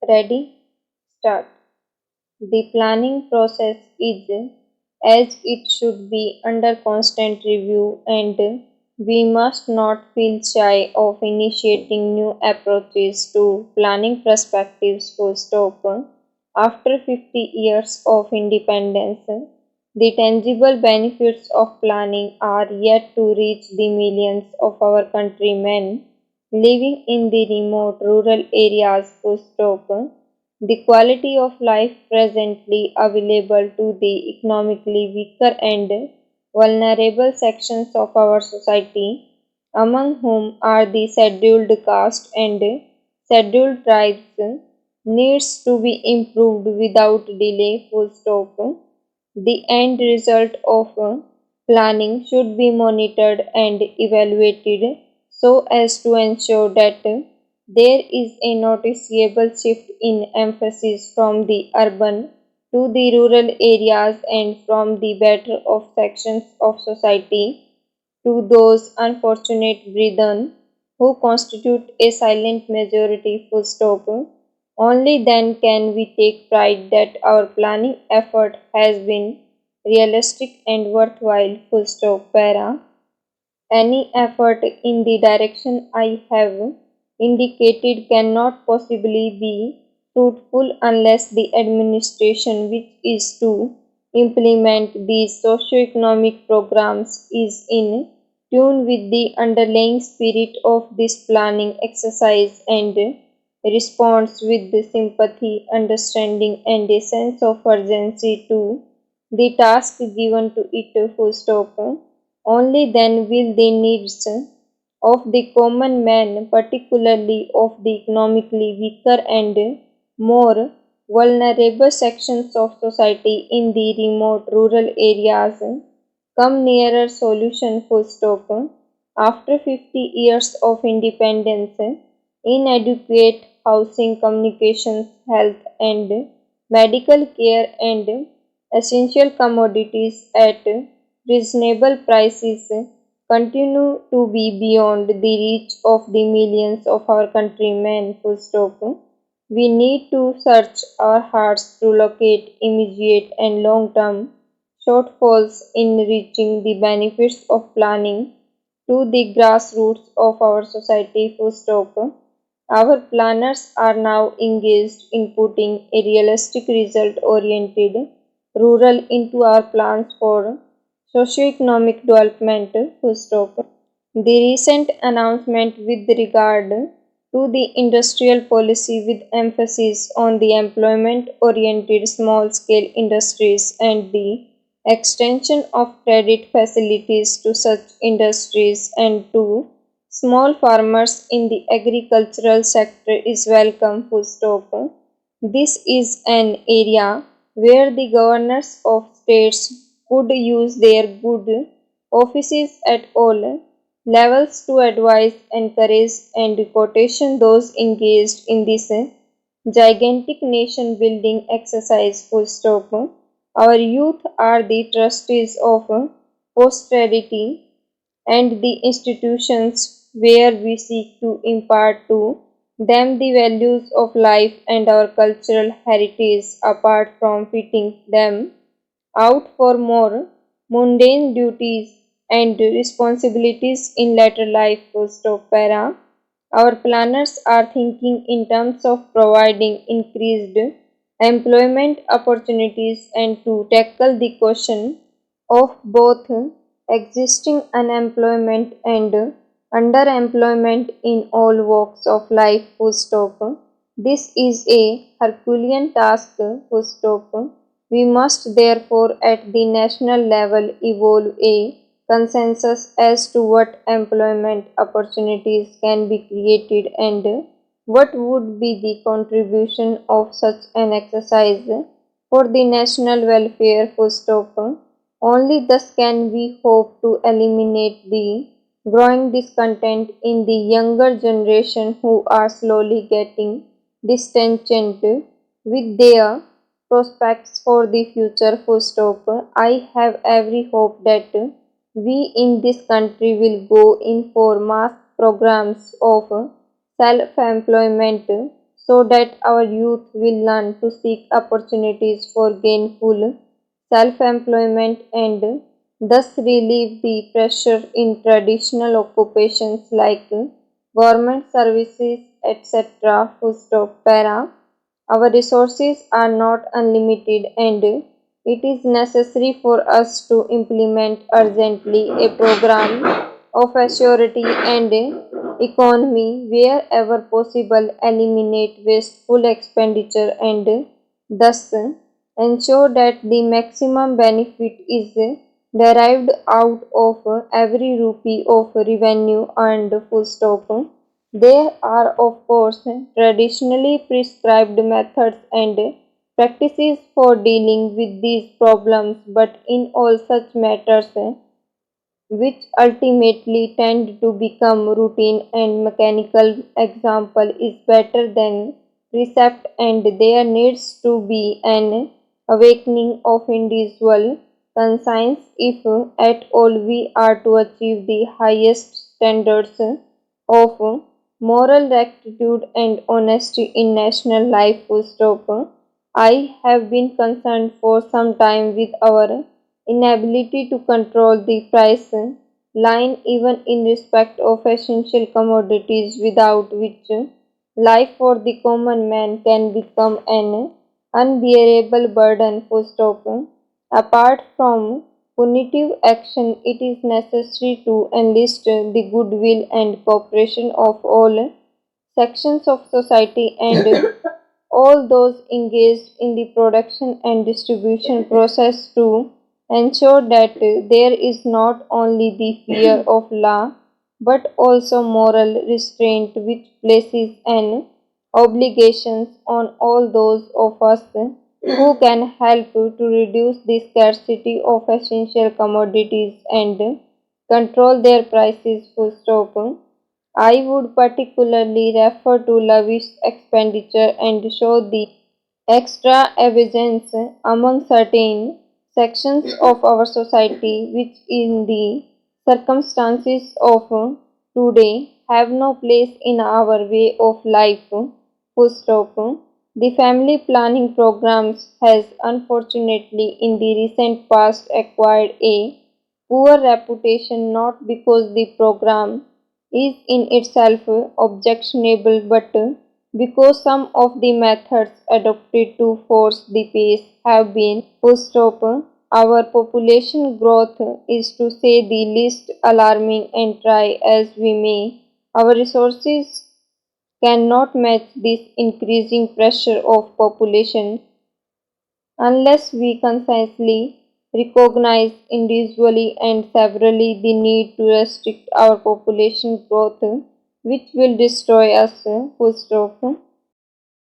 Ready? Start. The planning process is, as it should be, under constant review, and we must not feel shy of initiating new approaches to planning perspectives. Full stop. After 50 years of independence, the tangible benefits of planning are yet to reach the millions of our countrymen living in the remote rural areas. Full stop. The quality of life presently available to the economically weaker and vulnerable sections of our society, among whom are the scheduled caste and scheduled tribes, needs to be improved without delay. Full stop. The end result of planning should be monitored and evaluated so as to ensure that there is a noticeable shift in emphasis from the urban to the rural areas and from the better off sections of society to those unfortunate brethren who constitute a silent majority. Full stop. Only then can we take pride that our planning effort has been realistic and worthwhile. Full stop. Para. Any effort in the direction I have indicated cannot possibly be fruitful unless the administration which is to implement these socio-economic programs is in tune with the underlying spirit of this planning exercise and responds with the sympathy, understanding, and a sense of urgency to the task given to it. Full stop. Only then will the needs of the common man, particularly of the economically weaker and more vulnerable sections of society in the remote rural areas, come nearer solution. Full stop. After 50 years of independence, inadequate housing, communications, health, and medical care, and essential commodities at reasonable prices continue to be beyond the reach of the millions of our countrymen. Full stop. We need to search our hearts to locate immediate and long term shortfalls in reaching the benefits of planning to the grassroots of our society. Full stop. Our planners are now engaged in putting a realistic result oriented rural into our plans for socio-economic development. Full stop. The recent announcement with regard to the industrial policy with emphasis on the employment oriented small scale industries and the extension of credit facilities to such industries and to small farmers in the agricultural sector is welcome. Full stop. This is an area where the governors of states could use their good offices at all levels to advise, encourage, and quotation those engaged in this gigantic nation building exercise. Full stop. Our youth are the trustees of posterity and the institutions where we seek to impart to them the values of life and our cultural heritage apart from fitting them out for more mundane duties and responsibilities in later life. Full stop. Para. Our planners are thinking in terms of providing increased employment opportunities and to tackle the question of both existing unemployment and underemployment in all walks of life. Full stop. This is a Herculean task. Full stop. We must therefore at the national level evolve a consensus as to what employment opportunities can be created and what would be the contribution of such an exercise for the national welfare. Full stop. Only thus can we hope to eliminate the growing discontent in the younger generation who are slowly getting disenchanted with their prospects for the future. Full stop. I have every hope that we in this country will go in for mass programs of self employment so that our youth will learn to seek opportunities for gainful self employment and thus relieve the pressure in traditional occupations like government services, etc. Full stop. Para. Our resources are not unlimited and it is necessary for us to implement urgently a program of assurity and economy wherever possible, eliminate wasteful expenditure and thus ensure that the maximum benefit is derived out of every rupee of revenue earned. Full stop. There are, of course, traditionally prescribed methods and practices for dealing with these problems, but in all such matters, which ultimately tend to become routine and mechanical, example is better than precept, and there needs to be an awakening of individual conscience if at all we are to achieve the highest standards of moral rectitude and honesty in national life. Full stop. I have been concerned for some time with our inability to control the price line even in respect of essential commodities without which life for the common man can become an unbearable burden. Full stop. Apart from punitive action, it is necessary to enlist the goodwill and cooperation of all sections of society and all those engaged in the production and distribution process to ensure that there is not only the fear of law but also moral restraint which places an obligations on all those of us who can help to reduce the scarcity of essential commodities and control their prices. Full stop. I would particularly refer to lavish expenditure and show the extravagance among certain sections of our society which in the circumstances of today have no place in our way of life. Full stop. The family planning programs has unfortunately in the recent past acquired a poor reputation not because the program is in itself objectionable but because some of the methods adopted to force the pace have been. Full stop. Our population growth is to say the least alarming and try as we may. Our resources cannot match this increasing pressure of population unless we consciously recognize individually and severally the need to restrict our population growth, which will destroy us. Full stop.